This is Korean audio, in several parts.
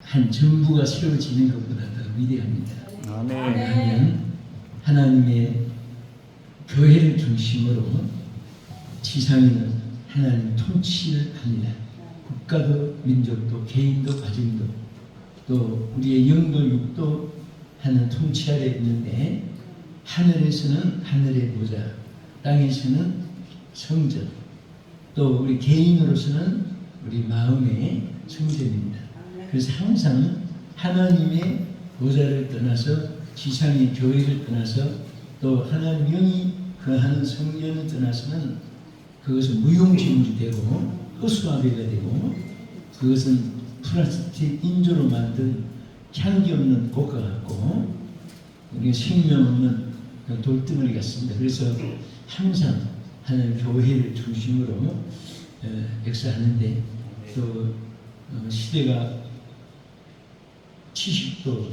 한 정부가 세워지는 것보다 더 위대합니다. 아멘. 왜냐하면 하나님의 교회를 중심으로 지상에는 하나님 통치를 합니다. 국가도 민족도 개인도 가정도 또 우리의 영도 육도 하는 통치 아래 있는데, 하늘에서는 하늘의 보좌, 땅에서는 성전, 또 우리 개인으로서는 우리 마음의 성전입니다. 그래서 항상 하나님의 보좌를 떠나서 지상의 교회를 떠나서 또 하나님 영이 거하는 성전을 떠나서는 그것은 무용지물이 되고 허수아비가 되고, 그것은 플라스틱 인조로 만든 향기 없는 고가 같고 우리 생명 없는 돌덩어리 같습니다. 그래서 항상 하나님 교회를 중심으로 역사하는데, 또 시대가 지식도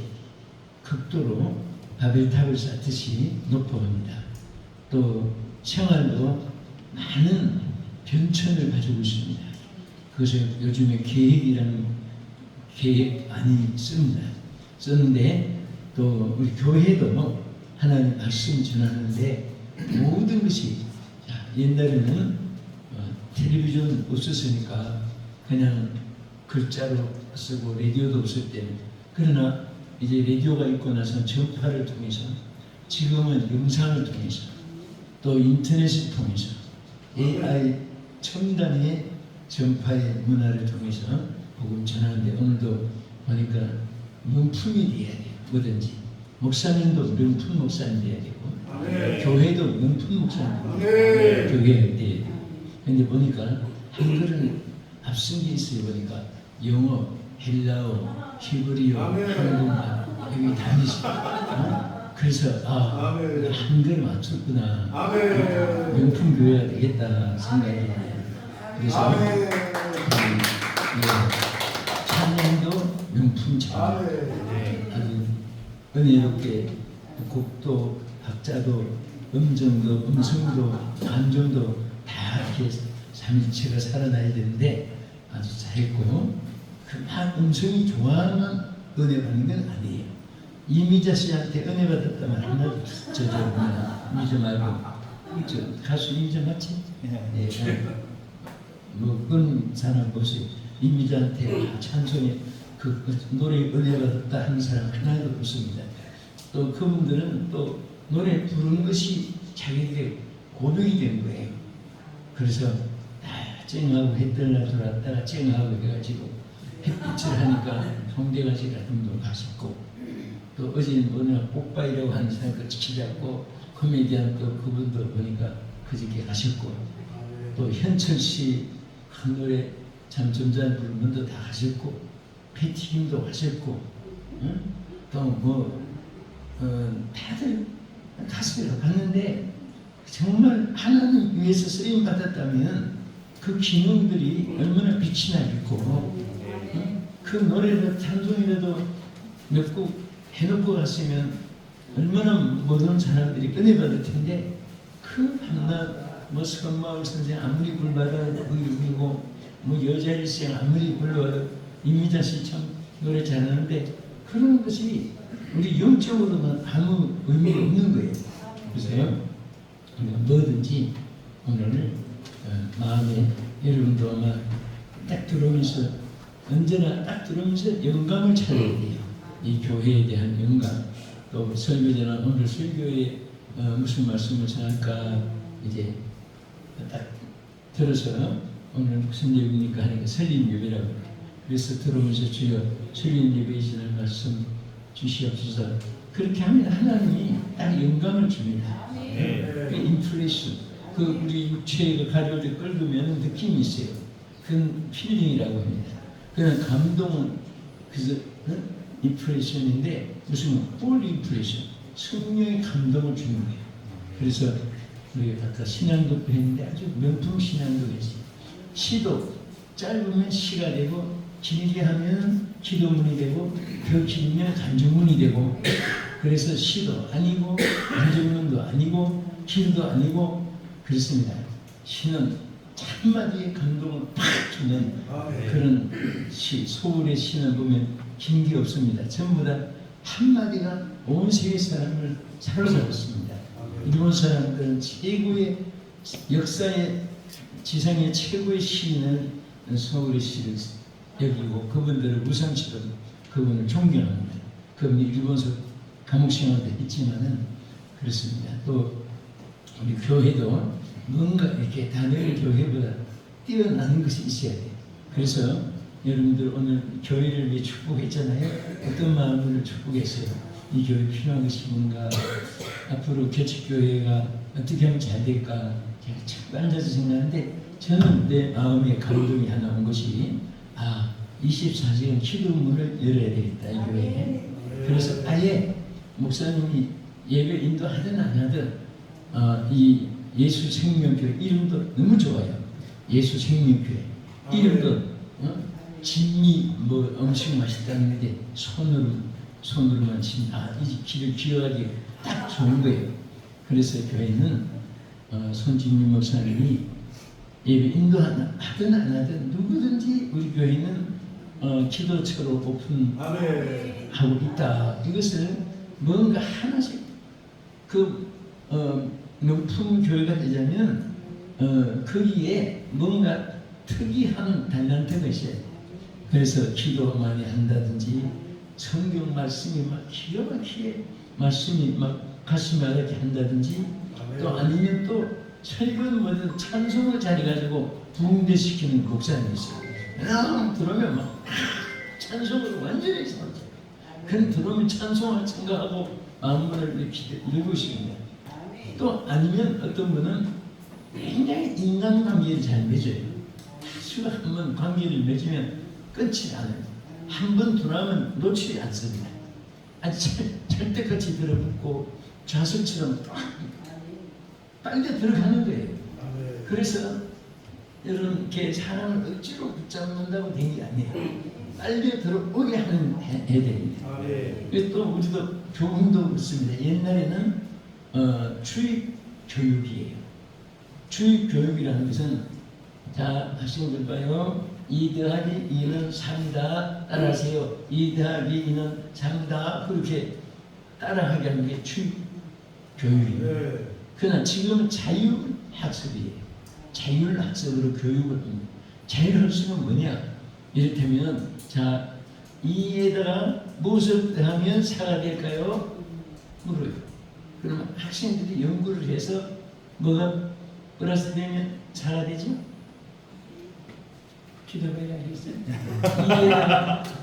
극도로 바벨탑을 쌓듯이 높아갑니다. 또 생활도 많은 변천을 가지고 있습니다. 그것을 요즘에 계획이라는 계획 많이 쓰는데, 또 우리 교회도 하나님 말씀 전하는데 모든 것이, 옛날에는 텔레비전 없었으니까 그냥 글자로 쓰고 라디오도 없을 때는, 그러나 이제 라디오가 있고 나서 전파를 통해서, 지금은 영상을 통해서 또 인터넷을 통해서 AI 첨단의 전파의 문화를 통해서 복음 전하는데, 오늘도 보니까 명품이 돼야 돼요. 뭐든지 목사님도 명품 목사님 돼야 되고, 아멘. 교회도 명품 목사님 돼야 돼요. 근데 보니까 한글은 앞선 게 있어요. 보니까 영어, 헬라어, 히브리어, 한국말 여기 다 있어요. 그래서 한글 맞췄구나. 명품 교회가 되겠다 생각이 나요. 그래서 찬양도 명품 찬양, 아주 은혜롭게 곡도 박자도 음정도 음성도 감정도 다 이렇게 삼위체가 살아나야 되는데 아주 잘했고, 그만 음성이 좋아하면 은혜 받는 건 아니에요. 이미자 씨한테 은혜 받았다면 하나도 이미자 말고 저 가수 이미자 맞지? 네. 그건 사람 보세요. 이미자한테 찬송에 그 노래 은혜 받았다 하는 사람 하나도 없습니다. 또 그분들은 또 노래 부르는 것이 자기들의 고백이 된 거예요. 그래서 쨍하고 해뜰날 돌았다가 쨍하고 해가지고 햇빛을 하니까 홍대가시 같은 분 가셨고, 또 어제는 뭐냐 뽀빠이라고 하는 사람 그 치잡고 코미디언 또 그분도 보니까 그저께 가셨고, 또 현철 씨 한 노래 참 점잖은 부른 분도 다 가셨고, 패티김도 가셨고, 또 뭐 다들 가수로 갔는데, 정말 하나님 위해서 쓰임 받았다면 그 기능들이 얼마나 빛이 나겠고, 그 노래를 찬송이라도 몇 곡 해놓고 갔으면 얼마나 모든 사람들이 은혜 받을 텐데, 그 밤낮 뭐 선마을 선생 아무리 불러도 그이고, 뭐 여자일생 아무리 불러도 이미자 씨 참 노래 잘하는데 그런 것이 우리 영적으로는 아무 의미가 없는 거예요. 그래서요, 뭐든지 오늘 마음에 여러분도 아마 딱 들어오면서 언제나 딱 들어오면서 영감을 찾아야 돼요. 이 교회에 대한 영감. 또 설교자는 오늘 설교에 무슨 말씀을 전할까 이제 딱 들어서 오늘 무슨 예배니까 하니까 설립 예배라고. 그래서 들어오면서 주여 설립 예배에 지날 말씀 주시옵소서. 그렇게 하면 하나님이 딱 영감을 줍니다. 그 인플레이션, 그 우리 육체가 가려울 때 끓으면 느낌이 있어요. 그건 필링이라고 합니다. 그냥 감동은 그래서 인플레이션인데 무슨 볼 인플레이션, 성령의 감동을 주는 거예요. 그래서 우리 아까 신앙도 했는데 아주 명품 신앙도겠지. 시도 짧으면 시가 되고, 길게 하면 기도문이 되고, 더 길면 간증문이 되고, 그래서 시도 아니고 간증문도 아니고 길도 아니고 그렇습니다. 시는 한마디의 감동을 팍 주는 그런 시, 소울의 시는 보면 긴 게 없습니다. 전부 다 한마디가 온 세계 사람을 사로잡았습니다. 일본 사람들은 최고의 역사의 지상의 최고의 시인을 서울의 시를 여기고 그분들을 우상처럼 그분을 존경합니다. 그분이 일본서 감옥 생활도 했지만은 그렇습니다. 또 우리 교회도 뭔가 이렇게 다른 교회보다 뛰어나는 것이 있어야 돼요. 그래서 여러분들 오늘 교회를 위해 축복했잖아요. 어떤 마음으로 축복했어요? 이 교회 필요한 것이 뭔가, 앞으로 개척교회가 어떻게 하면 잘 될까 제가 자꾸 앉아서 생각하는데, 저는 내 마음에 감동이 하나 온 것이 24시간 기도문을 열어야 되겠다 이 교회에. 그래서 아예 목사님이 예배 인도하든 안 하든 이 예수 생명교회 이름도 너무 좋아요. 예수 생명교회 이름도 진미 뭐 음식 맛있다는 건데 손으로만 진 이 길을 기억하기 딱 좋은 거예요. 그래서 교회는 손진미 목사님이 예배 인도하든 안 하든 누구든지 우리 교회는 기도처로 오픈하고 있다. 이것을 뭔가 하나씩 명품 교회가 되자면 거기에 뭔가 특이한 달란트가 있어요. 그래서 기도 많이 한다든지 성경 말씀이 막 기가 막히게 말씀이 막 가슴에 와닿게 한다든지, 또 아니면 또 설교는 뭐든 찬송을 잘 해가지고 붕대시키는 목사님이 있어요. 그냥 들어오면 막 찬송으로 완전히 살아요. 그냥 들어오면 찬송을 생각하고 마음을 이렇게 읽고 있습니다. 또 아니면 어떤 분은 굉장히 인간관계를 잘 맺어요. 수가 한번 관계를 맺으면 끊지 않아요. 한 번 들어가면 놓치지 않습니다. 절대 같이 들어붙고 좌석처럼 빨리 들어가는 거예요. 그래서 여러분 이렇게 사람을 억지로 붙잡는다고 된 게 아니에요. 빨리 들어오게 해야 됩니다. 그래서 또 우리도 교훈도 그렇습니다. 옛날에는 주입 교육이에요. 주입 교육이라는 것은, 자 하시는 걸 봐요. 2 더하기 2는 3이다. 따라하세요. 2 더하기 2는 3이다. 그렇게 따라하게 하는 게 주입 교육이에요. 그러나 지금은 자율학습이에요. 자율학습으로 교육을 합니다. 자율학습은 뭐냐? 이를테면, 자 2에다가 무엇을 더하면 4가 될까요? 물어요. 그러면 학생들이 연구를 해서 뭐가 플러스 되면 4가 되죠? 기도해야 알겠어요?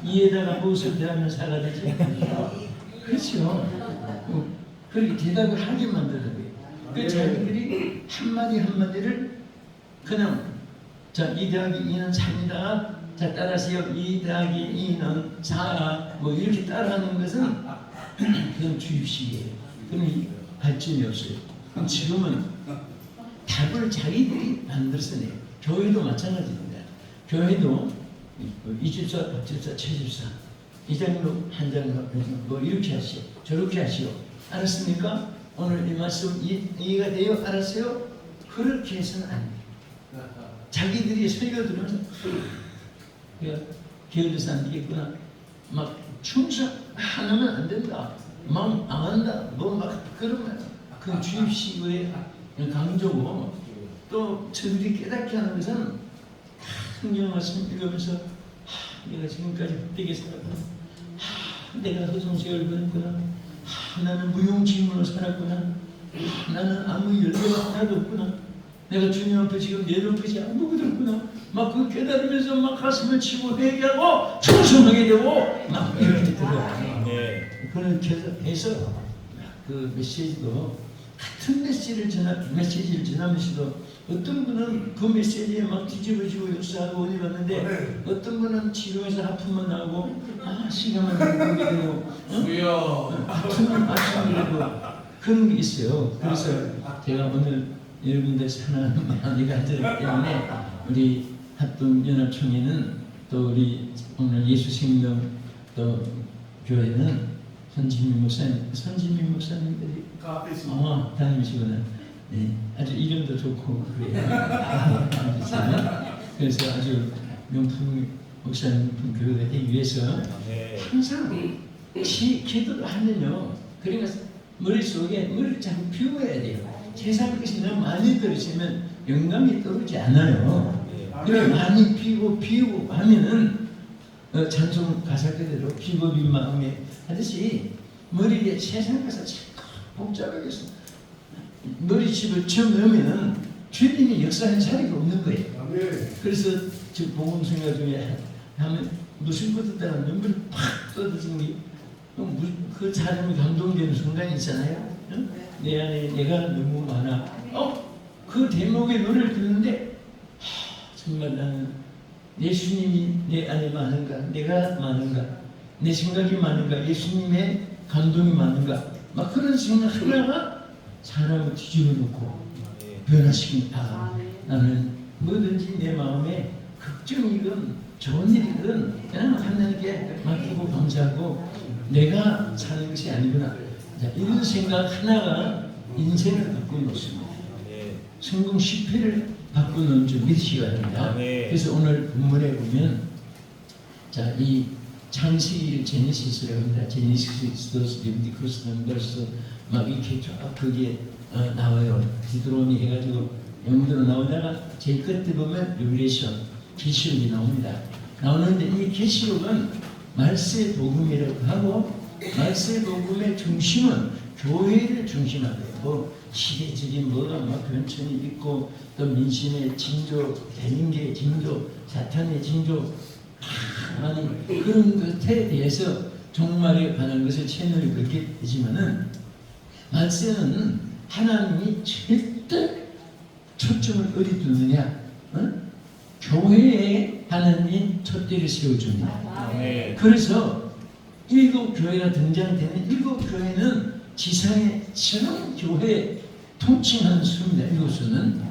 2에다가 무엇을 더하면 4가 되죠? 그렇죠. 그렇게 대답을 하게 만드는 거예요. 그 자기들이 한마디 한마디를 그냥, 자 2 더하기 2는 3이다. 자 따라하세요. 2 더하기 2는 4. 뭐 이렇게 따라하는 것은 그건 주입식이에요. 그럼 발전이 없어요. 그럼 지금은 답을 자기들이 만들어서 내요. 교회도 마찬가지입니다. 교회도 이집사, 박집사, 최집사, 이장로, 한장로 뭐 이렇게 하시오, 저렇게 하시오. 알았습니까? 오늘 이 말씀 이해가 돼요? 알았어요? 그렇게 해서는 안 돼요. 자기들이 설교 들으면서 게을리산이겠구나. 막 충성 하나면 안 된다. 마음 안 한다. 뭐 막 그러면 그 주입식의 강조고, 또 저들이 깨닫게 하는 것은 성경 말씀 읽으면서 내가 지금까지 헛되게 살았구나. 내가 허송세월 보냈구나. 나는 무용지물로 살았구나. 나는 아무 열매가 하나도 없구나. 내가 주님 앞에 지금 내놓듯이 아무것도 없구나. 막 그 깨달으면서 막 가슴을 치고 회개하고 충성하게 되고 막 이렇게 들어요. 그렇게 해서 그 메시지도 같은 메시지를 전하면서도 어떤 분은 그 메시지에 막 뒤집어지고 역사하고 어디 갔는데, 어떤 분은 치료해서 하품만 나오고 시간만 보게 되고 같은 말씀이라도 그런 게 있어요. 그래서 제가 오늘 여러분들 사랑하는 마음이 가졌기 때문에 우리 합동연합총회는, 또 우리 오늘 예수생명 또 교회는 선진미 목사님들이 다니시구나. 네, 아주 이름도 좋고 그래요. 그래서 아주 명품 목사님 교회가 되기 위해서 항상 기도를 하면요. 그러니까 머릿속에 머리를 자꾸 비워야 돼요. 세상 것이 너무 많이 들으시면 영감이 떠오르지 않아요. 그래 많이 비우고 하면은 찬송 가사 그대로 비법인 마음에 하듯이 머리에 세상 가사 자꾸 복잡하게 해서 머리집을 집어넣으면 주님이 역사하는 자리가 없는 거예요. 그래서 저 복음성가 중에 하면 무슨 것도 따라 눈물이 팍 떠드는 게 그 사람이 감동되는 순간이 있잖아요. 응? 내 안에 내가 너무 많아. 그 대목의 노래를 듣는데 정말 나는 예수님이 내 안에 많은가, 내가 많은가, 내 생각이 많은가, 예수님의 감동이 많은가, 막 그런 생각 하나가 사람을 뒤집어 놓고 변화시킨다. 나는 뭐든지 내 마음에 걱정이든 좋은 일이든 그냥 하나님께 맡기고 감사하고 내가 사는 것이 아니구나. 자, 이런 생각 하나가 인생을 바꾸는 것입니다. 성공 10회를 바꾸는 좀 믿으시기 바랍니다. 그래서 오늘 본문에 보면 자, 이 창세기를 제네시스라고 합니다. 제네시스, 레비티쿠스, 넘버스 막 이렇게 쫙 거기에 나와요. 디드로미 해가지고 영문으로 나오다가 제일 끝에 보면 레벨레이션, 계시록이 나옵니다. 나오는데 이 계시록은 말세 복음이라고 하고 말세 복음의 중심은 교회를 중심하고 뭐 시대적인 뭐가 막 변천이 있고 또 민심의 징조, 대인계의 징조, 사탄의 징조 많이 그런 것에 대해서 종말에 관한 것을 채널이 그렇게 되지만은 말세는 하나님이 절대 초점을 어디 두느냐? 교회에 하나님이 촛대를 세워줍니다. 그래서 일곱 교회가 등장되는 일곱 교회는 지상의 전 교회 통칭하는 수입니다. 일곱 수는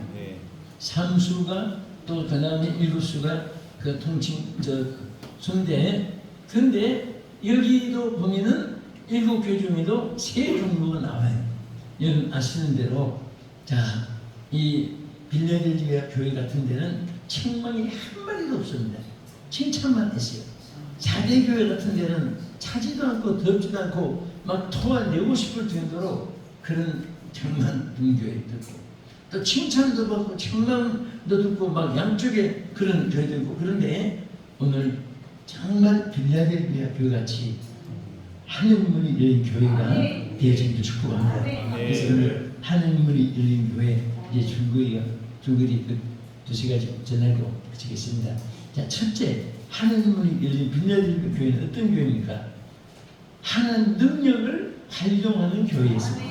삼수가 또 그 다음에 일곱 수가 그 통칭 수인데 그런데 여기도 보면은 일곱 교회 중에도 세 종류가 나와요. 여러분 아시는 대로 자, 이 빌라델비아 교회 같은 데는 책망이 한 마디도 없습니다. 칭찬만 했어요. 4대 교회 같은 데는 차지도 않고 덥지도 않고 막 토해내고 싶을 정도로 그런 정말 분교회도 있고 또 칭찬도 받고 책망도 듣고 막 양쪽에 그런 교회도 있고 그런데 오늘 정말 빌라델비아 교회같이 하늘문이 열린 교회가 되어지기를 축복합니다. 그래서 오늘 하늘문이 열린 교회 이제 줄거리 두세 가지 전하고 그치겠습니다. 자, 첫째, 하나님문이 열린 빌라델비아 교회는 어떤 교회입니까? 하나님 능력을 활용하는 교회였습니다.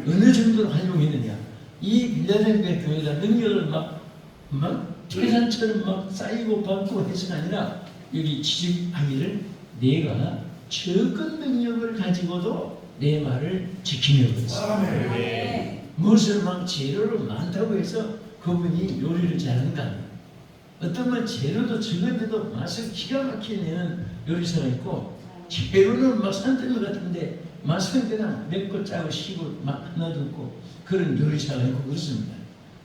어느 정도로 활용했느냐? 이 빌라델비아 교회가 능력을 막 재산처럼 막 쌓이고 받고 해서가 아니라 여기 지적하기를 내가 적은 능력을 가지고도 내 말을 지키며 그랬습니다. 무엇을 막 재료를 많다고 해서 그분이 요리를 잘하는가? 어떤 분 재료도 적은데도 맛을 기가 막히게 내는 요리사가 있고 재료는 막 산더미 같은데 맛은 그냥 맵고 짜고 시고 막 하나도 없고 그런 요리사가 있고 그렇습니다.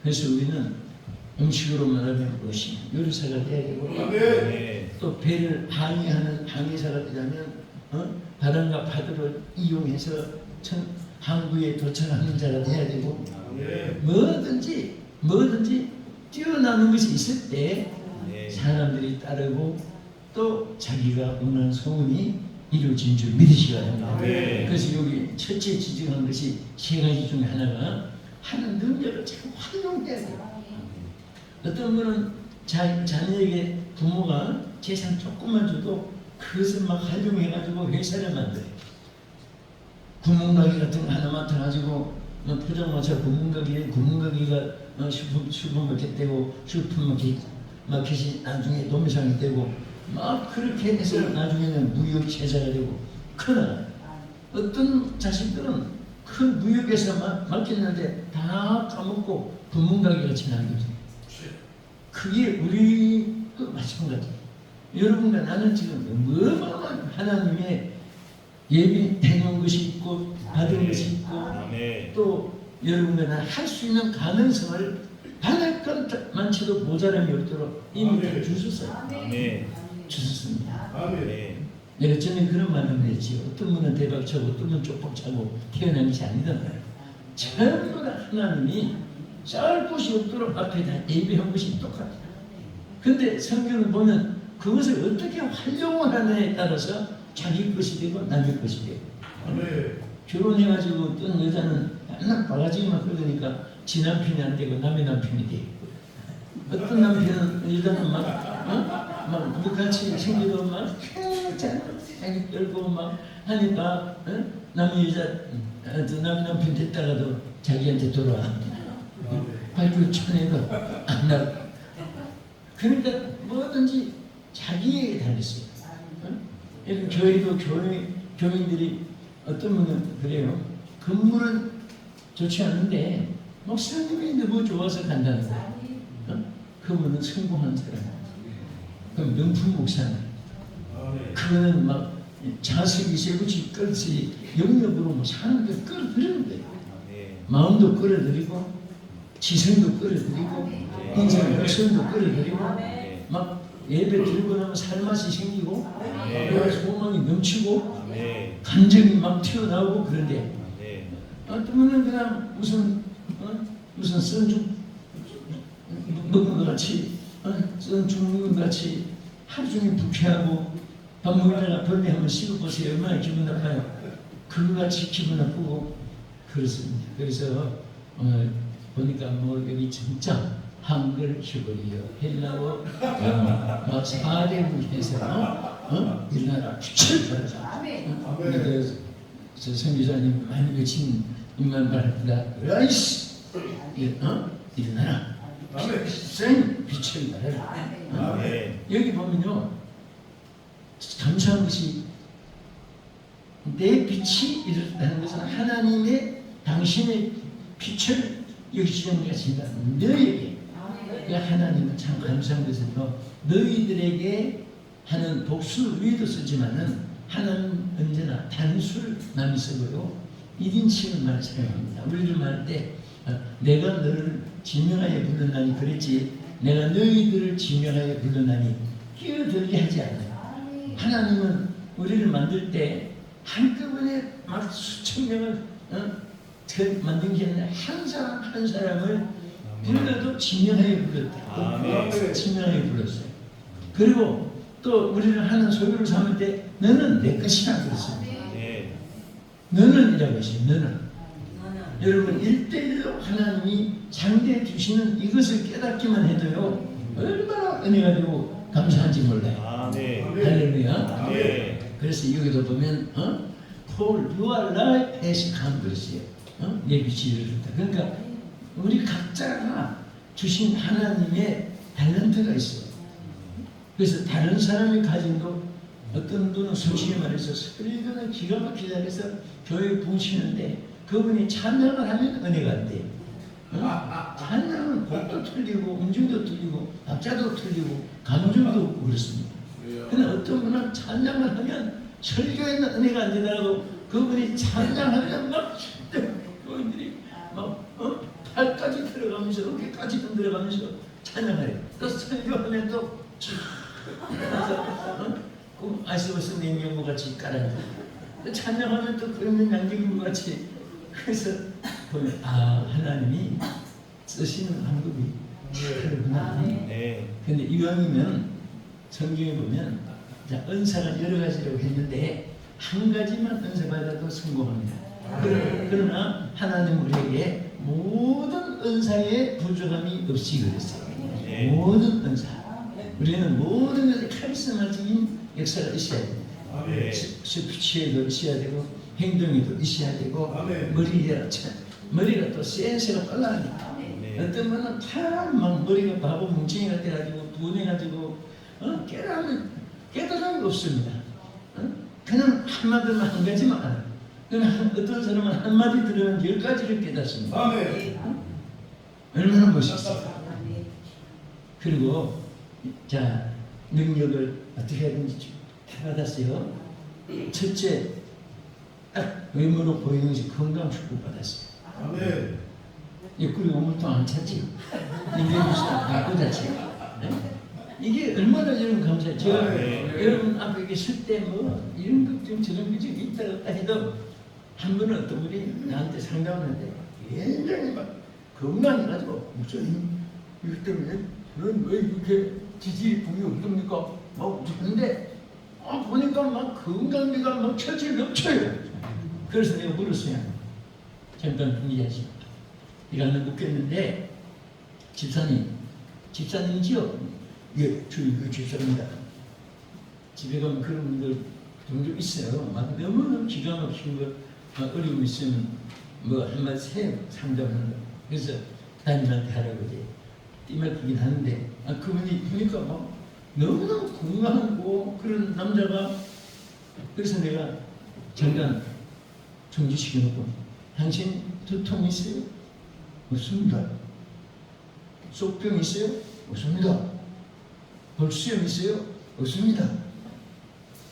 그래서 우리는 음식으로 말하면 무엇이 요리사가 돼야 되고 또 배를 항해하는 항해사가 되려면 바람과 파도를 이용해서 항구에 도착하는 자가 돼야 되고 뭐든지 뛰어나는 것이 있을 때 사람들이 따르고 또 자기가 원하는 소원이 이루어진 줄 믿으시기 바랍니다. 그래서 여기 첫째 지적한 것이 세 가지 중에 하나가 하는 능력을 잘 활용해야 돼요. 어떤 분은 자녀에게 부모가 재산 조금만 줘도 그것을 막 활용해가지고 회사를 만들어요. 구멍가게 같은 거 하나 맡아가지고 포장마차 구멍가게가 슈퍼마켓 되고 슈퍼마켓이 나중에 도매상이 되고 막 그렇게 해서 나중에는 무역체사가 되고 그러나 어떤 자식들은 큰 무역에서 맡겼는데 다 까먹고 구멍가게 같이 남겨져. 그게 우리도 마찬가지예요. 여러분과 나는 지금 어마어마한 하나님의 예비해 놓은 것이 있고 받은 것이 있고 또 여러분과 나는 할 수 있는 가능성을 바랄 것만 쳐도 모자람이 없도록 이미 다 주셨어요. 아멘. 주셨습니다. 아멘. 내가 전에 그런 말을 했지요. 어떤 분은 대박차고 어떤 분은 쪽박차고 태어난 것이 아니단 말이에요. 전부 다 하나님이 쌓을 곳이 없도록 앞에 다 예비한 것이 똑같아요. 근데 성경을 보면 그것을 어떻게 활용하느냐에 따라서 자기 것이 되고 남의 것이 되고. 결혼해가지고 어떤 여자는 맨날 바가지만 끓으니까 지 남편이 안 되고 남의 남편이 돼. 어떤 남편은 여자는 막 누구같이 생기도 막 자기 떨고 막 하니까 남의 여자 남의 남편 됐다가도 자기한테 돌아와. 발굴 쳐내도 안 나고. 그러니까 뭐든지 자기에게 달렸어요. 교회도 교인들이 어떤 분은 그래요. 건물은 좋지 않은데 목사님이 너무 좋아서 간다는 거예요. 그분은 성공한 사람. 그럼 명품 목사님. 그거는 막 자석이 세부치 끌지 영역으로 뭐 사는 걸 끌어들이는 거예요. 마음도 끌어들이고 지성도 끌어들이고 인생 목숨도 끌어들이고 막 예배 드리고 나면 살맛이 생기고 소망이 넘치고 감정이 막 튀어나오고. 그런데 어떤 분은 그냥 무슨 썬죽 먹는 것 같이 썬죽 먹는 것 같이 하루 종일 불쾌하고 밥 먹다가 벌레 한번 씹어보세요. 얼마나 기분 나빠요. 그거같이 기분 나쁘고 그렇습니다. 그래서 보니까 뭐 여기 진짜 한글 히브리어 헬라어 막 사대국에서 일어나라 빛을 발하자. 그래서 저 선교사님 많이 외친 이만 발하다. 라이스 일어나라. 빛을 발하라. 여기 보면요 감사한 것이 내 빛이 이렇다는 것은 하나님의 당신의 빛을 여기시는 것이다. 너에게. 하나님은 참 감사한 것은 너희들에게 하는 복수 위에도 쓰지만은 하나님 언제나 단수를 남이 쓰고요 1인칭을 말 사용합니다. 우리를 말할 때 내가 너를 지명하여 불렀나니 그랬지 내가 너희들을 지명하여 불렀나니 끼어들게 하지 않아요. 하나님은 우리를 만들 때 한꺼번에 막 수천 명을 만든 게 아니라 한 사람 한 사람을 불러도 지명하여 불렀다. 지명하여 불렀어요. 그리고 또 우리는 하는 소유를 삼을 때 너는 내 것이라 그랬습니다. 너는 이라고 했어요. 너는. 여러분 1대1로 하나님이 상대해 주시는 이것을 깨닫기만 해도요 얼마나 은혜가 되고 감사한지 몰라요. 할렐루야. 그래서 여기도 보면 Paul, you are light as come 그랬어요. 내 빛이 이르렀다. 그러니까 우리 각자가 주신 하나님의 탤런트가 있어요. 그래서 다른 사람이 가진 것 어떤 분은 솔직히 말해서 설교는 기가 막히게 잘해서 교회에 부으시는데 그분이 찬양을 하면 은혜가 안 돼요. 찬양은 곡도 틀리고 음중도 틀리고 박자도 틀리고 감정도 없고 그렇습니다. 근데 어떤 분은 찬양을 하면 설교에는 은혜가 안 되더라도 그분이 찬양하면 막 교인들이 막 팔까지 들어가면서 어깨까지 들어가면서 찬양해요. 또 설교하면 또 아시오스 냉장고 같이 깔아요. 찬양하면 또 그러면 양갱구 같이. 그래서 보면 하나님이 쓰시는 방법이 그렇구나. 근데 이왕이면 성경에 보면 은사가 여러 가지라고 했는데 한 가지만 은사 받아도 성공합니다. 그러나 하나님 우리에게 모든 은사에 부족함이 없이 그랬어요. 모든 은사. 우리는 모든 것에 카리스마적인 역사가 있어야 됩니다. 스피치에도 있어야 되고 행동에도 있어야 되고 머리가 또 센스가 빨라하니까 어떤 분은 막 머리가 바보 뭉치니 같아가지고 분해가지고 깨달음이 없습니다. 그냥 한마디만 한 가지만 알아요. 그러나 어떤 사람은 한마디 들으면 10가지를 깨닫습니다. 얼마나 멋있어요. 그리고 자 능력을 어떻게 하든지 받았어요. 첫째 딱 외모로 보이는 것이 건강 축복 받았어요. 옆구리 오물통 안 찼지. 인간주사 그 자체가. 네? 이게 얼마나 저는 감사해요. 제가 여러분 앞에 이렇게 설 때 뭐 이런 걱정 저런 걱정 있다 없다 해도 한 번은 어떤 분이 나한테 상담하는데 굉장히 막 건강해가지고 목사님 이것 때문에 그런 왜 이렇게 지지분이 없습니까? 막 근데 보니까 막 건강미가 막 철철 넘쳐요. 그래서 내가 물었어요. 잠깐 준비하시오. 이거는 묻겠는데 집사님이지요? 예, 저희 집사입니다. 집에 가면 그런 분들 종종 있어요. 막 너무너무 기가 막힌 거, 막 어려움 있으면 뭐 한마디 해 상담하는 거. 그래서 담임한테 할아버지 띠막히긴 하는데 그분이 보니까 막 너무너무 건강하고 그런 남자가 그래서 내가 잠깐 정지시켜놓고 당신 두통 있어요? 없습니다. 속병 있어요? 없습니다. 볼수염 있어요? 없습니다.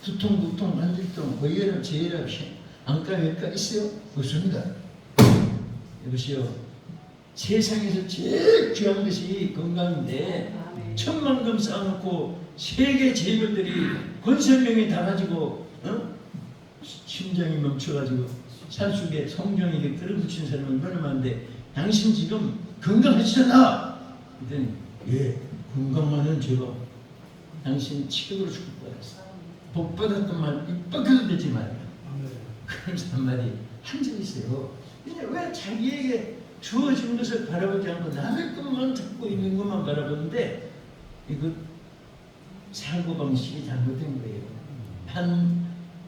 두통, 부통, 관절통, 고혈압, 저혈압, 안과, 외과 있어요? 없습니다. 여보시오. 세상에서 제일 귀한 것이 건강인데 1000만금 쌓아놓고 세계 재벌들이 권선명이 다 가지고 심장이 멈춰가지고 산속에 성경에게 끌어붙인 사람은 얼마나 많은데 당신 지금 건강하시잖아. 그랬더니 예, 건강만은 제가 당신 치료로 죽을 뻔했어. 복 받았던 말 입 밖에도 되지 말아요. 그러면서 한마디 한 적 있어요. 근데 왜 자기에게 주어진 것을 바라보지 않고 남의 것만 잡고 있는 것만 바라보는데 이거 사고방식이 잘못된 거예요.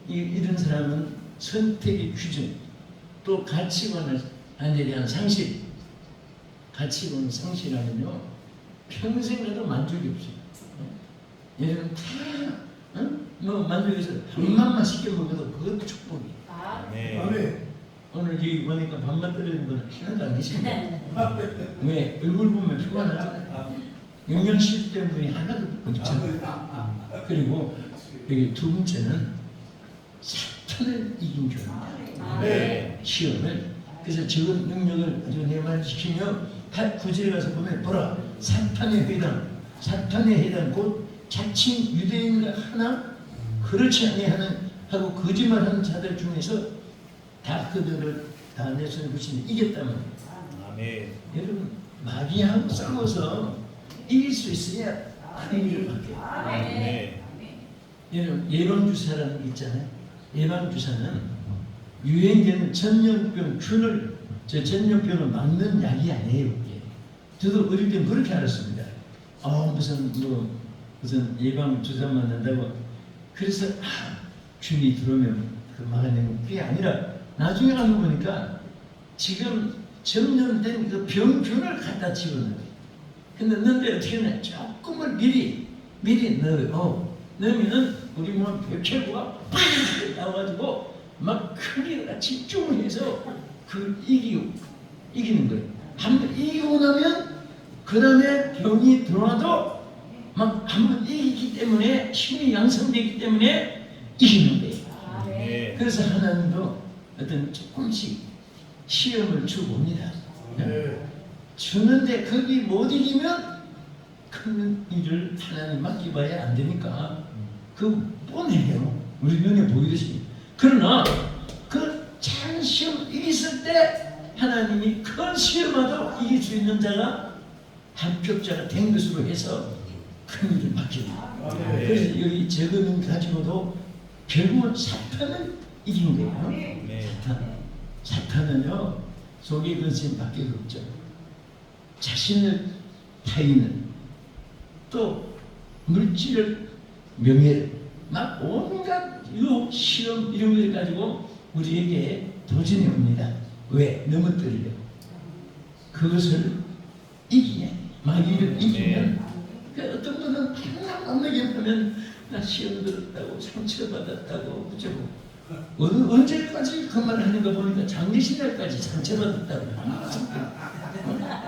이런 사람은 선택의 기준 또 가치관에 대한 상실 가치관 상실하면요 평생 가도 만족이 없어요. 여러분 뭐 만족해서 밥만 맛있게 먹어도 그것도 축복이에요. 네. 오늘 여기 보니까 밥만 떨어지는 건 하나도 안 계십니다. 왜? 얼굴 보면 피곤하잖아요. 영양실 때문에 하나도 없잖아요. 그리고 여기 두 번째는 사탄을 이긴 교회입니다. 네. 시험을. 그래서 적은 능력을 아주 내말시키며 9절에 가서 보면 보라 사탄의 회당 곧 자칭 유대인과 하나 그렇지 아니하는 하고 거짓말하는 자들 중에서 다 그들을 다 내 손에 붙이니 이겼다면 아멘. 여러분 마귀하고 싸워서 이길 수 있어야 큰 일을 받게. 여러분 예방주사라는 게 있잖아요. 예방주사는 유행되는 전염병 균을 전염병을 막는 약이 아니에요. 저도 어릴 때 그렇게 알았습니다. 무슨 예방주사 맞는다고 그래서 균이 들어오면 그 막아내는 게 아니라 나중에 알고 보니까 지금 전염된 그 병균을 갖다 집어넣어요. 근데 넣는데 어떻게 하냐? 조금을 미리 넣어요. 넣으면은 우리 몸 백혈구가 팍 나와가지고 막 크게 집중을 해서 그 이기는 거예요. 한번 이기고 나면 그 다음에 병이 들어와도 막 한번 이기기 때문에 힘이 양성되기 때문에 이기는 거예요. 그래서 하나님도 어떤 조금씩 시험을 주봅니다. 주는데 거기 못 이기면 큰 일을 하나님 맡기봐야 안 되니까 그 뻔해요. 우리 눈에 보이듯이. 그러나 그 작은 시험 이겼을 때 하나님이 큰 시험마다 이길 수 있는 자가 합격자가 된 것으로 해서 큰 일을 맡깁니다. 그래서 여기 적은 가지고도 결국은 사탄을 이긴 거예요. 사탄은요 속에 근심 밖에 없죠. 자신을 타인을 또 물질을 명예를 막 온갖 유혹 시험 이런 것을 가지고 우리에게 도전해 옵니다. 왜? 넘어뜨리려. 그것을 이기냐 마귀를 이기면 어떤 분은 항상 만나게 하면 나 시험 들었다고 상처받았다고 그죠? 언제까지 그 말 하는 거 보니까 장례식날까지 상처받았다고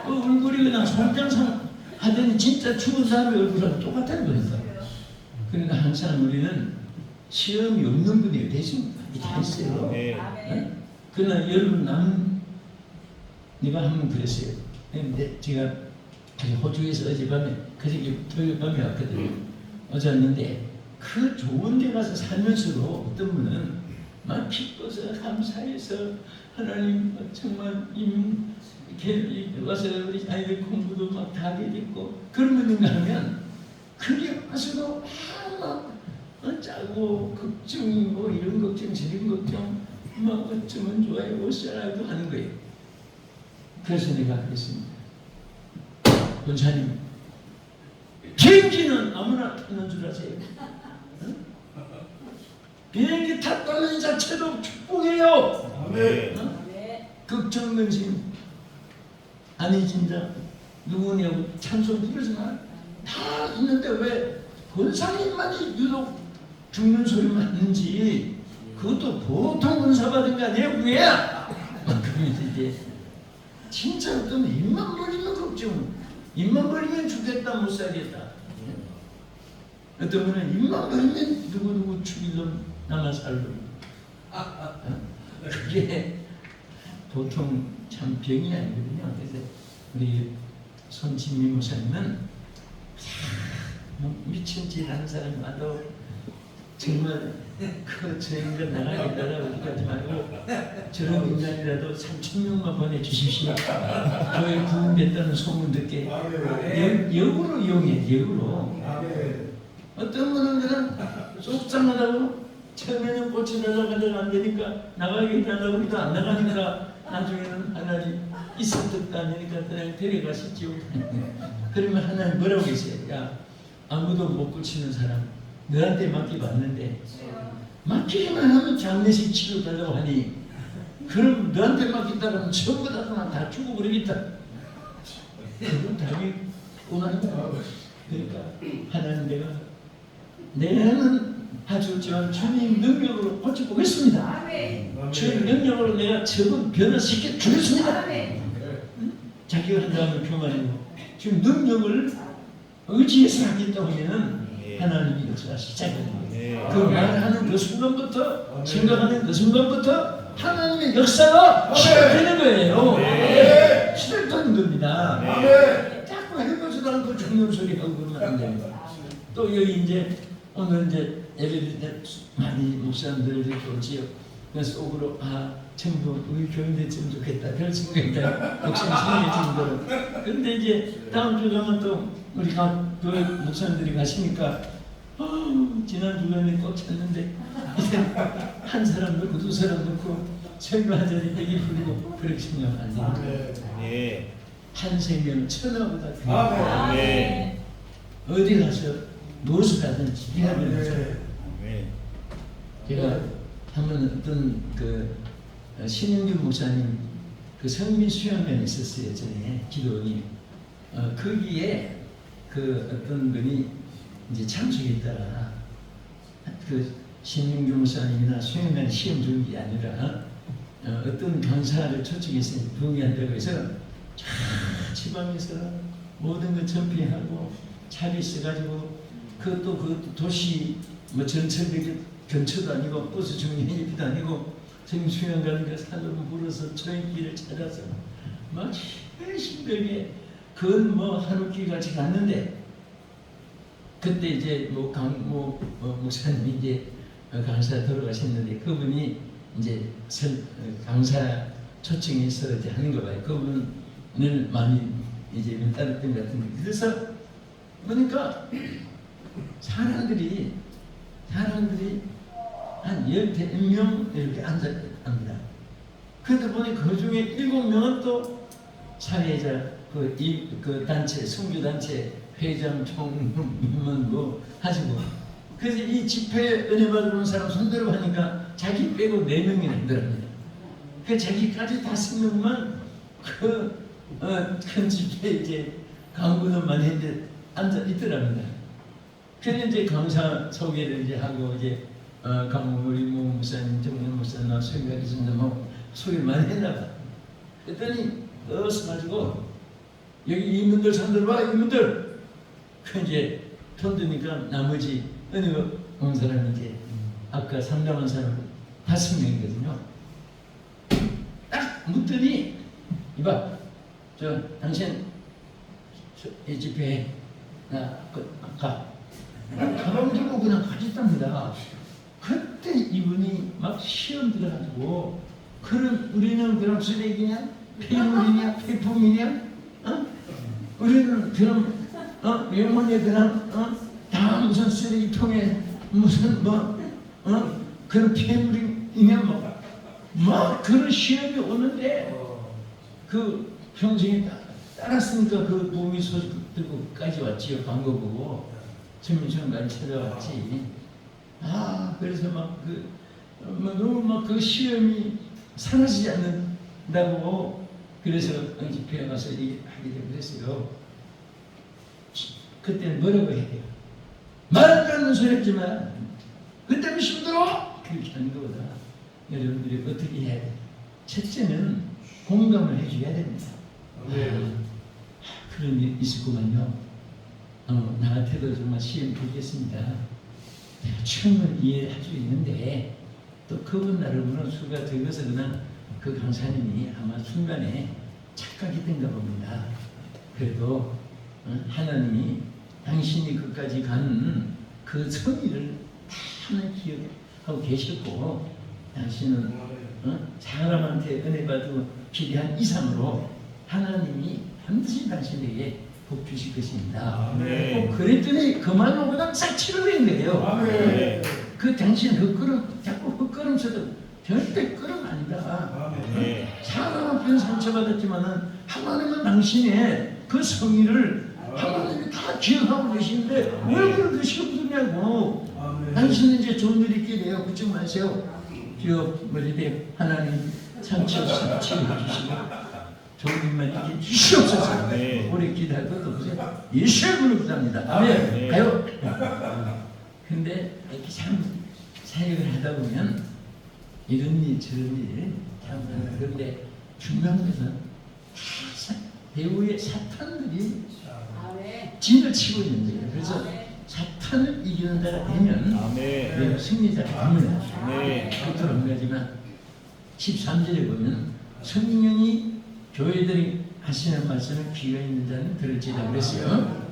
얼굴이 그냥 손장상 하더니 진짜 죽은 사람의 얼굴하고 똑같다는 거니까. 그러니까 항상 우리는 시험이 없는 분이 되십니다. 다 있어요. 그러나 여러분 네가 한번 그랬어요. 근데 제가 호주에서 어젯밤에 그저께 토요일 밤에 왔거든요. 어제 왔는데 그 좋은 데 가서 살면서도 어떤 분은 막 기뻐서 감사해서 하나님 정말 이렇게 와서 우리 아이들 공부도 막 다 하게 됐고 그러는가 하면 그게 와서도 막 짜고 걱정이고 이런 걱정 저런 걱정 막 어쩌면 좋아요 어쩌라고 하는 거예요. 그래서 내가 그랬습니다. 권사님 비행기는 아무나 타는 줄 아세요? 응? 비행기 탔다는 자체도 축복이에요. 아멘. 어? 걱정 근심 아니진다 누구냐고 찬송 부르지만 다 있는데 왜 권사님만이 유독 죽는 소리만 하는지 그것도 보통 은사 받은 거 아니에요 그게? 그러면 이제 진짜 어떤 입만 벌리면 걱정 입만 벌리면 죽겠다 못 살겠다 어떤 분은 입만 벌리면 누구누구 죽이든 나만 살고 그게 보통 참 병이 아니거든요. 그래서 우리 손진미 목사님은 미친 짓 하는 사람이 와도 정말 저 인간 나가겠다라 어디까지 말고 저런 인간이라도 3,000명만 보내주십시오. 교회 구원됐다는 소문 듣게 역으로 이용해 역으로. 어떤 분은 그냥 속상하다고 처음에는 고쳐달라고 하다가 안 되니까 나가겠다고 해도 안 나가니까 나중에는 하나님 있을 듯도 안 되니까 그냥 데려가시죠. 그러면 하나님 뭐라고 계세요? 야 아무도 못 고치는 사람 너한테 맡겨봤는데 맡기기만 하면 장례식 치료달라고 하니 그럼 너한테 맡긴다면 전부 다 죽어버리겠다. 그건 답이 원하는 거야. 그러니까 하나님 내는 하지만 주님 능력으로 고쳐보겠습니다. 주님 능력으로 내가 저분 변화시켜 주겠습니다. 자기가 한다면 교만이고 지금 능력을 의지해서 하겠다고 하면 하나님이 역사 시작합니다. 그 말하는 그 순간부터 생각하는 그 순간부터 하나님의 역사가 시작되는 거예요. 시작되는 겁니다. 자꾸 해보지도 않고 죽는 소리 하고 그러면 안 됩니다. 또 여기 이제 오늘 이제 예배드릴 때 많이 목사님들 이렇게 오지요. 그래서 속으로 전부 우리 교인 됐으면 좋겠다 그런 생각이다. 목사님 생각이 정도로. 근데 이제 다음 주 가면 또 우리 그 목사님들이 가시니까 지난 주간에 꼭 찾는데 이제 한 사람 넣고 두 사람 넣고 설교하자니 되게 부르고 그렇게 생각하면 안 됩니다. 한 생명은 천하보다 귀하다. 어디 가서 무엇을 하든지 네가 변호사. 제가 한번 어떤 그 신영규 목사님 그 성민 수양관이 있었어요. 전에 기도원이 거기에 그 어떤 분이 이제 참석했다가 그 신영규 목사님이나 수양관 시험 주는 게 아니라 어떤 강사를 초청해서 부응한다고 해서 지방에서 모든 걸 전폐하고 차비 써가지고 그것도 도시 뭐 전철 근처도 아니고 버스 정류장도 아니고 지금 수영 가는 거 산으로 물어서 초행길을 찾아서 막 힘들게 그건 뭐 한옥길 같이 갔는데 그때 이제 목사님이 이제 강사 돌아가셨는데 그분이 이제 강사 초청해서 이제 하는 거 봐요. 그분을 많이 이제 따랐던 것 같은데 그래서 보니까 사람들이 한 10명 이렇게 앉아합니다. 그러다 보니 그 중에 7명은 또 사회자, 그 단체, 선교단체 회장, 총무만 뭐 하시고 그래서 이 집회 은혜 받으러 온 사람 손들어 하니까 자기 빼고 4명이나 힘들합니다. 그 자기까지 5명만 큰 집회 이제 강구도만 했는데 앉아 있더랍니다. 그래서 이제 강사 소개를 이제 하고 이제 강우리 목사님, 정년 목사님, 수행가 교수님 뭐 소개를 많이 했나 봐. 그랬더니 서가지고 여기 이분들 손들어봐 이분들. 그 이제 손 드니까 나머지 은혜가 온 사람이 이제 아까 상담한 사람 5명이거든요. 딱 묻더니 이봐 당신 이 집회에 가. 가방 들고 그냥 가셨답니다. 그때 이분이 막 시험 들어가지고 그럼 우리는 그럼 쓰레기냐? 폐물이냐? 폐품이냐? 우리는 그럼 영혼에 그냥 다 무슨 쓰레기통에 무슨 그런 폐물이냐? 막 그런 시험이 오는데 그 평생에 따랐으니까 그 부흥의 소식 듣고까지 왔지요. 광고 보고 주민청까지 찾아왔지. 그래서 너무 막 그 시험이 사라지지 않는다고 그래서 집회에 가서 하게 되고 그랬어요. 그때는 뭐라고 해야 돼요? 말도 안 되는 소리 했지만 그때는 힘들어! 그렇게 하는 것보다 여러분들이 어떻게 해야 돼요? 첫째는 공감을 해줘야 됩니다. 그런 일 있었구만요. 나한테도 정말 시험 들겠습니다. 내가 충분히 이해할 수 있는데 또 그분 나름으로 수가 적어서 그냥 그 강사님이 아마 순간에 착각이 된가 봅니다. 그래도 하나님이 당신이 그까지 간 그 성의를 다 기억하고 계셨고 당신은 사람한테 은혜 받고 기대한 이상으로 하나님이 반드시 당신에게 복 주실 것입니다. 그랬더니 그만 그냥 싹 치료된 거예요. 그 당신 자꾸 헛걸음 쳐도 절대 걸음 아니다. 사람 앞에서 상처받았지만은 하나님은 당신의 그 성의를 하나님이 다 기억하고 계시는데 왜 그런 것이 없느냐고. 당신은 이제 좋은 일이 있게 돼요. 걱정 마세요. 주여 머리대 하나님 상처 치료해 주시고 좋은 일만 있게 주시옵소서. 오래 기도할 것도 없어요. 예수의 이름으로 기도합니다. 아멘. 가요. 근데 이렇게 참 사역을 하다 보면 이런 일 저런 일 참 그런데 중요한 것은 배우의 사탄들이 진을 치고 있는 거예요. 그래서 사탄을 이기는 자가 되면 승리자가 됩니다. 그것도 한 가지만 13절에 보면 성령이 교회들이 하시는 말씀을 귀가 있는 자는 들을지다 그랬어요.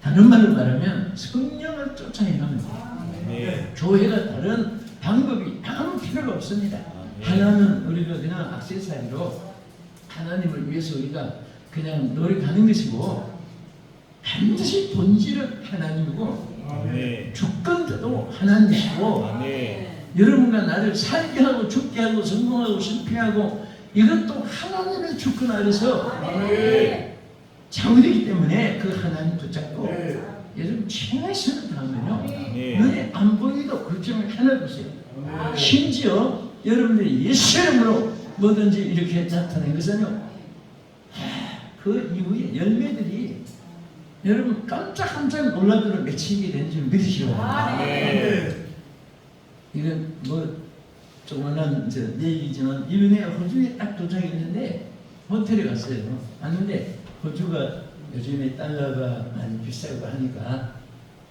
다른 말로 말하면 성령을 쫓아내면 돼요. 교회가 다른 방법이 아무 필요가 없습니다. 하나는 우리가 그냥 액세서리로 하나님을 위해서 우리가 그냥 노력하는 것이고 반드시 본질은 하나님이고 주권자도 하나님이시고 여러분과 나를 살게 하고 죽게 하고 성공하고 실패하고 이것도 하나님의 주권 아래서 장우되기 때문에 그 하나님 붙잡고 여러분 최선을 다하면요 눈에 안 보이도 걱정을 하나 보세요. 심지어 여러분들이 예수 이름으로 뭐든지 이렇게 나타낸 것은요 그 이후에 열매들이 여러분 깜짝깜짝 놀라도록 맺히게 되는 줄 믿으시오. 이건 뭐 조그만한 얘기지만 이번에 호주에 딱 도착했는데 호텔에 갔어요. 왔는데 호주가 요즘에 달러가 많이 비싸고 하니까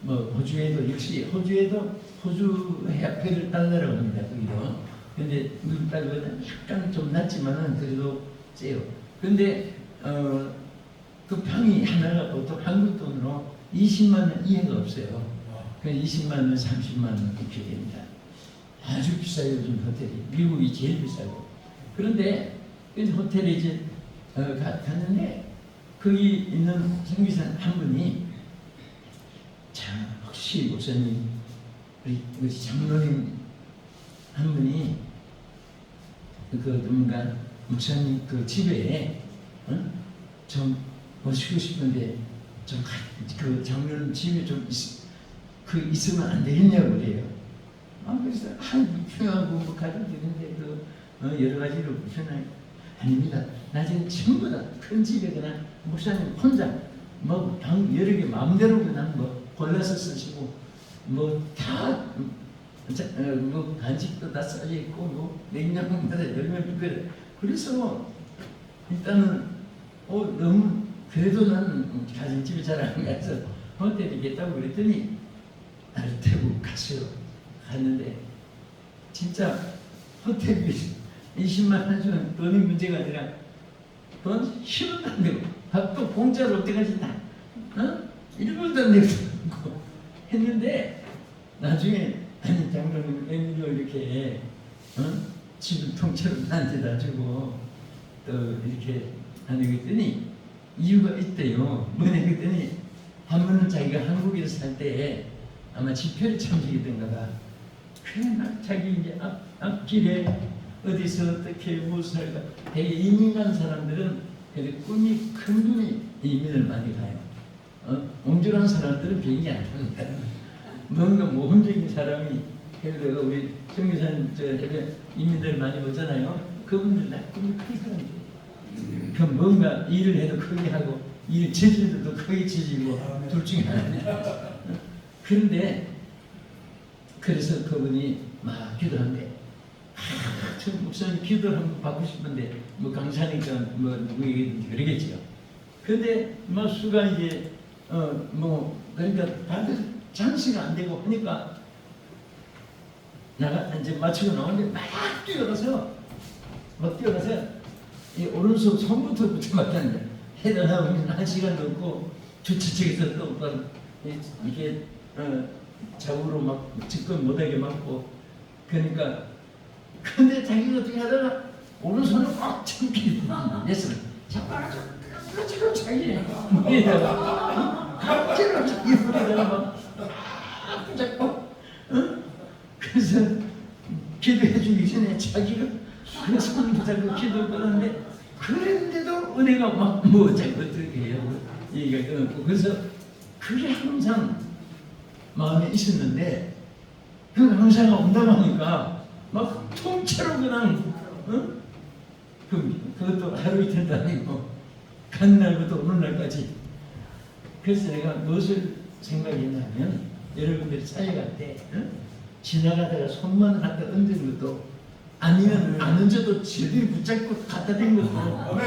뭐 호주에도 역시 호주에도 호주 화폐를 달러라고 합니다. 거기도. 근데 미국 달러보다 약간 좀 낮지만은 그래도 세요. 근데 그 방이 하나가 보통 한국 돈으로 20만 원 이하가 없어요. 그 20만 원, 30만 원 이렇게 됩니다. 아주 비싸요 요즘 호텔이. 미국이 제일 비싸고. 그런데 호텔에 이제 갔는데 거기 있는 선교사 한 분이 참 혹시 목사님 우리 장로님 한 분이 뭔가 목사님 그 집에 좀 모시고 싶은데 좀 그 장로님 집에 좀 있으면 안 되겠냐고 그래요. 그래서 불편하고 뭐 가도 되는데 여러 가지로 불편하게 아닙니다. 나중에 전부 다 큰 집에 그냥 목사님 혼자 뭐 방 여러 개 마음대로 그냥 뭐 골라서 쓰시고 뭐 다 뭐 간식도 다 써져 있고 뭐 냉장고마다 열매 그래. 그래서 일단은 너무 그래도 난 가정집이 잘 안 가서 호텔이겠다고 그랬더니 나를 태우고 갔어요. 갔는데 진짜 호텔비 20만 원 주는 돈이 문제가 아니라 돈 10원도 안 내고 밥도 공짜로 어때까지 다 1불도 안 내고 했는데 나중에 아니 장로님 웬일로 이렇게 집을 통째로 나한테 놔주고 또 이렇게 하는 거 했더니 이유가 있대요. 뭐냐 그랬더니 한 번은 자기가 한국에서 살 때 아마 집회를 참석했던가 봐. 그래 막 자기 이제 앞길에 어디서 어떻게 무엇을 할까. 되게 이민 간 사람들은 큰 꿈이 이민을 많이 가요. 옹졸한 사람들은 비행기 안 합니다. 뭔가 모험적인 사람이 해외가 우리 정교사님 해외 이민들 많이 오잖아요. 그분들 다 꿈이 큰 사람들이에요. 그 뭔가 일을 해도 크게 하고 일 재질도 크게 재질고 둘 중에 하나냐. 그런데 그래서 그분이 막 기도하는데 저 목사님 기도를 한번 받고 싶은데 뭐 강사니까 뭐 누구에게든지 그러겠지요. 근데 뭐 수가 이제 뭐 그러니까 받을 장치가 안 되고 하니까 나가 이제 마치고 나오는데 막 뛰어가서 이 오른손 손부터 붙여맞다는 거야. 해달라고 1시간도 없고 주최측에서 또 이게 좌우로 막 집권 못하게 막고 그러니까 근데 자기가 어떻게 하다가 오른손을 꽉 참기 했어. 자꾸 자기 무게에다가 각질로 자기 무게에다가 막 자꾸 그래서 기도해 주기 전에 자기가 그 손을 잡고 기도를 하는데 그랬는데도 은혜가 막 뭐 자꾸 어떻게 해요. 얘기가 끊었고 그래서 그게 항상 마음에 있었는데 그 항상 온다고 하니까 막 통째로 그냥 그것도 하루 이틀도 아니고 간 날부터 오는 날까지. 그래서 내가 무엇을 생각했냐면 여러분들이 쌓여갈 때 지나가다가 손만 갖다 얹은 것도 아니면 안 얹어도 제대로 붙잡고 갖다 댄 것도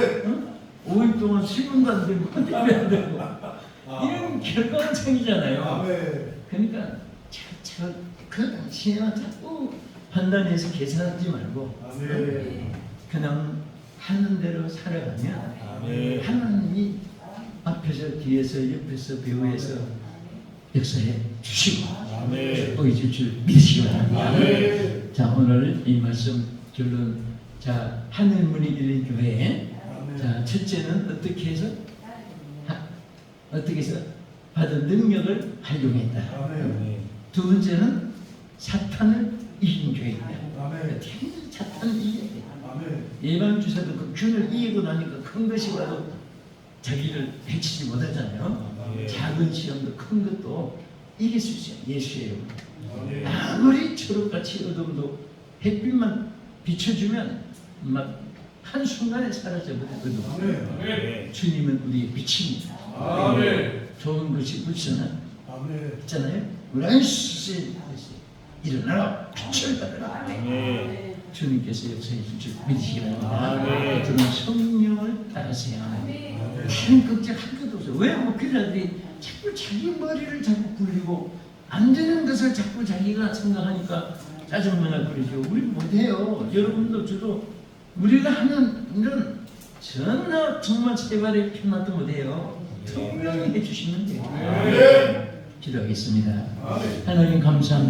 5일 동안 10분도 안 되고 안 되고 이런 결과원창이잖아요. 그러니까 그 당시에는 자꾸 판단해서 계산하지 말고 그냥 하는 대로 살아가면 하나님이 앞에서 뒤에서 옆에서 배후에서 역사해 주시고 축복해 줄 줄 믿으시기 바랍니다. 자 오늘 이 말씀 결론. 자 하늘문이 열린 교회. 자 첫째는 어떻게 해서 받은 능력을 활용했다. 두 번째는 사탄을 이긴 교회이다. 사탄을 이겨야 돼. 예방주사도 그 균을 이기고 나니까 큰 것이 와도 자기를 해치지 못하잖아요. 작은 시험도 큰 것도 이길 수 있어요. 예수의 이름. 아무리 초록같이 어둠도 햇빛만 비춰주면 막 한순간에 사라져버려. 어둠. 주님은 우리의 빛입니다. 좋은 것이 불쌍한 있잖아요. 우라이스 일어나라 빛을 받아라. 주님께서 역사해 줄 줄 믿으시기 바랍니다. 저는 성령을 따르세요. 다른 걱정 할 것도 없어요. 왜 목회자들이 자꾸 자기 머리를 자꾸 굴리고 안 되는 것을 자꾸 자기가 생각하니까 짜증나게 부리죠. 우리 못해요. 여러분도 저도 우리가 하는 일은 전혀 정말 제발에 편하도 못해요. 분명히 해주시면 돼요. 기도하겠습니다. 하나님 감사합니다.